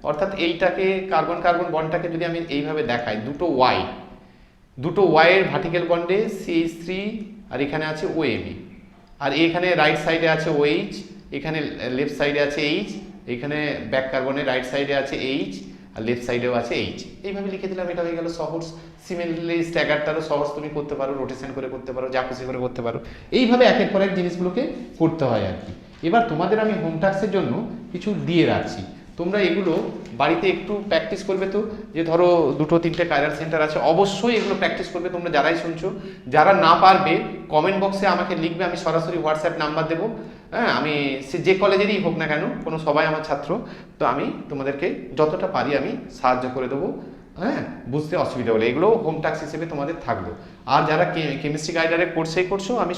অর্থাৎ এইটাকে কার্বন কার্বন বন্ডটাকে যদি আমি এইভাবে দেখাই, দুটো ওয়াইয়ের ভার্টিক্যাল বন্ডে CH3 আর এখানে আছে ওএমই, আর এখানে রাইট সাইডে আছে OH, এখানে লেফট সাইডে আছে এইচ, এখানে ব্যাক কার্বনের রাইট সাইডে আছে এইচ আর লেফট সাইডেও আছে এইচ, এইভাবে লিখে দিলাম, এটা হয়ে গেল সহর্স। সিমিলারলি স্ট্যাগারটারও সহর্স তুমি করতে পারো, রোটেশন করে করতে পারো, যা খুশি করে করতে পারো, এইভাবে একের পর এক জিনিসগুলোকে করতে হয় আর কি। এবার তোমাদের আমি হোম টাস্কের জন্য কিছু দিয়ে রাখছি, তোমরা এগুলো বাড়িতে একটু প্র্যাকটিস করবে। তো যে ধরো 2-3টে কাইরার সেন্টার আছে, অবশ্যই এগুলো প্র্যাকটিস করবে তোমরা যারাই শুনছো। যারা না পারবে কমেন্ট বক্সে আমাকে লিখবে, আমি সরাসরি হোয়াটসঅ্যাপ নাম্বার দেবো। হ্যাঁ, আমি সে যে কলেজেরই হোক না কেন, কোনো সবাই আমার ছাত্র, তো আমি তোমাদেরকে যতটা পারি আমি সাহায্য করে দেবো। হ্যাঁ, বুঝতে অসুবিধা হলে এগুলো হোম টাস্ক হিসেবে তোমাদের থাকলো। আর যারা কেমিস্ট্রি গাইডারে কোর্সেই করছো, আমি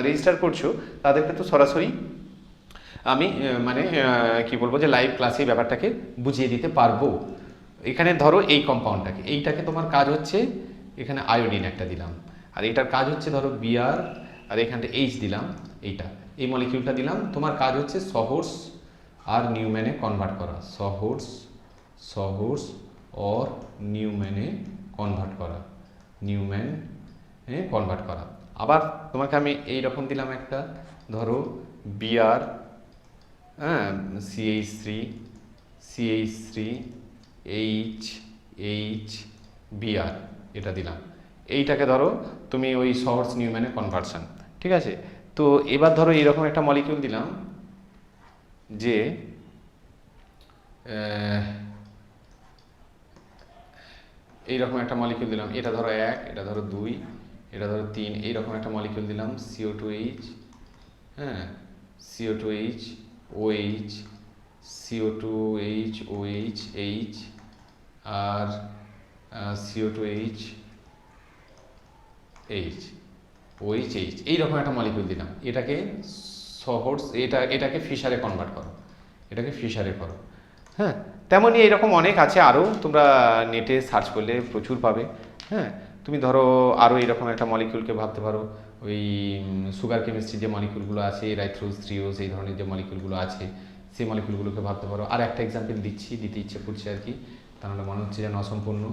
রেজিস্টার করছো, তাদেরকে তো সরাসরি আমি মানে কি বলবো যে লাইভ ক্লাসে ব্যাপারটাকে বুঝিয়ে দিতে পারবো। এখানে ধরো এই কম্পাউন্ডটাকে, এইটাকে তোমার কাজ হচ্ছে এখানে আয়োডিন একটা দিলাম, আর এটার কাজ হচ্ছে ধরো বিআর, আর এখানটা এইচ দিলাম, এইটা এই মলিকিউলটা দিলাম, তোমার কাজ হচ্ছে সহর্স আর নিউম্যানে কনভার্ট করা, সহর্স অর নিউম্যানে কনভার্ট করা, নিউম্যানে কনভার্ট করা। আবার তোমাকে আমি এইরকম দিলাম একটা, ধরো বিআর, হ্যাঁ, CH3 এইচ বিআর এটা দিলাম, এইটাকে ধরো তুমি ওই সহর্স নিউম্যানে কনভার্সন, ঠিক আছে? তো এবার ধরো এইরকম একটা মলিকিউল দিলাম, যে এইরকম একটা মলিকিউল দিলাম, এটা ধরো 1, এটা ধরো 2, এটা ধরো 3, এইরকম একটা মলিকিউল দিলাম, CO2H, হ্যাঁ, CO2H OH, CO2H OH H, আর CO2H H OH H, এইরকম একটা মলিকিউল দিলাম। এটাকে সহর্স, এটাকে ফিশারে কনভার্ট করো, এটাকে ফিশারে করো। হ্যাঁ, তেমনই এইরকম অনেক আছে আরও, তোমরা নেটে সার্চ করলে প্রচুর পাবে। হ্যাঁ, তুমি ধরো আরও এরকম একটা মলিকিউলকে ভাবতে পারো, ওই সুগার কেমিস্ট্রি যে মলিকিউলগুলো আছে, রাইথ্রোজ থ্রিওজ এই ধরনের যে মলিকিউলগুলো আছে, সেই মলিকিউলগুলোকে ভাবতে পারো। আর একটা এক্সাম্পল দিতে ইচ্ছে করছে আর কি, তাহলে মনে হচ্ছে যেন অসম্পূর্ণ।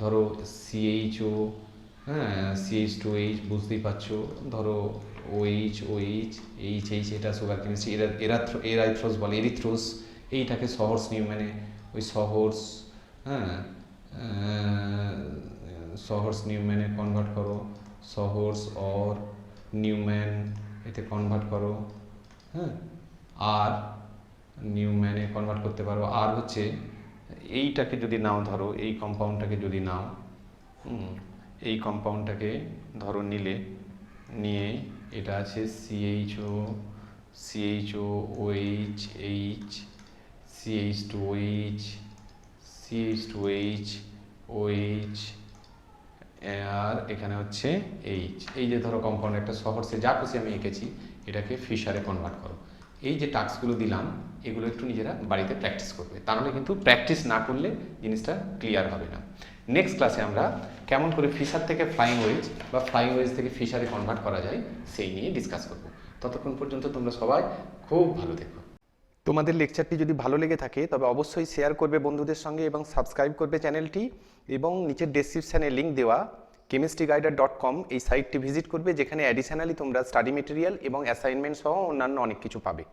ধরো CHO, হ্যাঁ, CH2H বুঝতেই পারছো, ধরো OH H, এটা সুগার কেমিস্ট্রি, এরাইথ্রোজ বলে, এরিথ্রোজ, এইটাকে সহর্স নিউম্যানে, ওই সহর্স, হ্যাঁ, সহর্স নিউম্যানে কনভার্ট করো, সহর্স অর নিউম্যান এতে কনভার্ট করো। হ্যাঁ, আর নিউম্যানে কনভার্ট করতে পারো। আর হচ্ছে এইটাকে যদি নাও, ধরো এই কম্পাউন্ডটাকে যদি নাও, এই কম্পাউন্ডটাকে ধরো নিয়ে এটা আছে CHOOH CH2OH OH, আর এখানে হচ্ছে এইচ, এই যে ধরো কম্পাউন্ড একটা সহর্সে যা খুশি আমি এঁকেছি, এটাকে ফিশারে কনভার্ট করো। এই যে টাস্কগুলো দিলাম, এগুলো একটু নিজেরা বাড়িতে প্র্যাকটিস করবে, তাহলে কিন্তু প্র্যাকটিস না করলে জিনিসটা ক্লিয়ার হবে না। নেক্সট ক্লাসে আমরা কেমন করে ফিশার থেকে ফ্লাইং ওয়েজ বা ফ্লাইং ওয়েজ থেকে ফিশারে কনভার্ট করা যায় সেই নিয়ে ডিসকাস করব। ততক্ষণ পর্যন্ত তোমরা সবাই খুব ভালো থেকো। তোমাদের লেকচারটি যদি ভালো লেগে থাকে তবে অবশ্যই শেয়ার করবে বন্ধুদের সঙ্গে এবং সাবস্ক্রাইব করবে চ্যানেলটি, এবং নিচের ডেসক্রিপশানে লিঙ্ক দেওয়া chemistryguider.com এই সাইটটি ভিজিট করবে, যেখানে অ্যাডিশনালি তোমরা স্টাডি মেটেরিয়াল এবং অ্যাসাইনমেন্ট সহ অন্যান্য অনেক কিছু পাবে।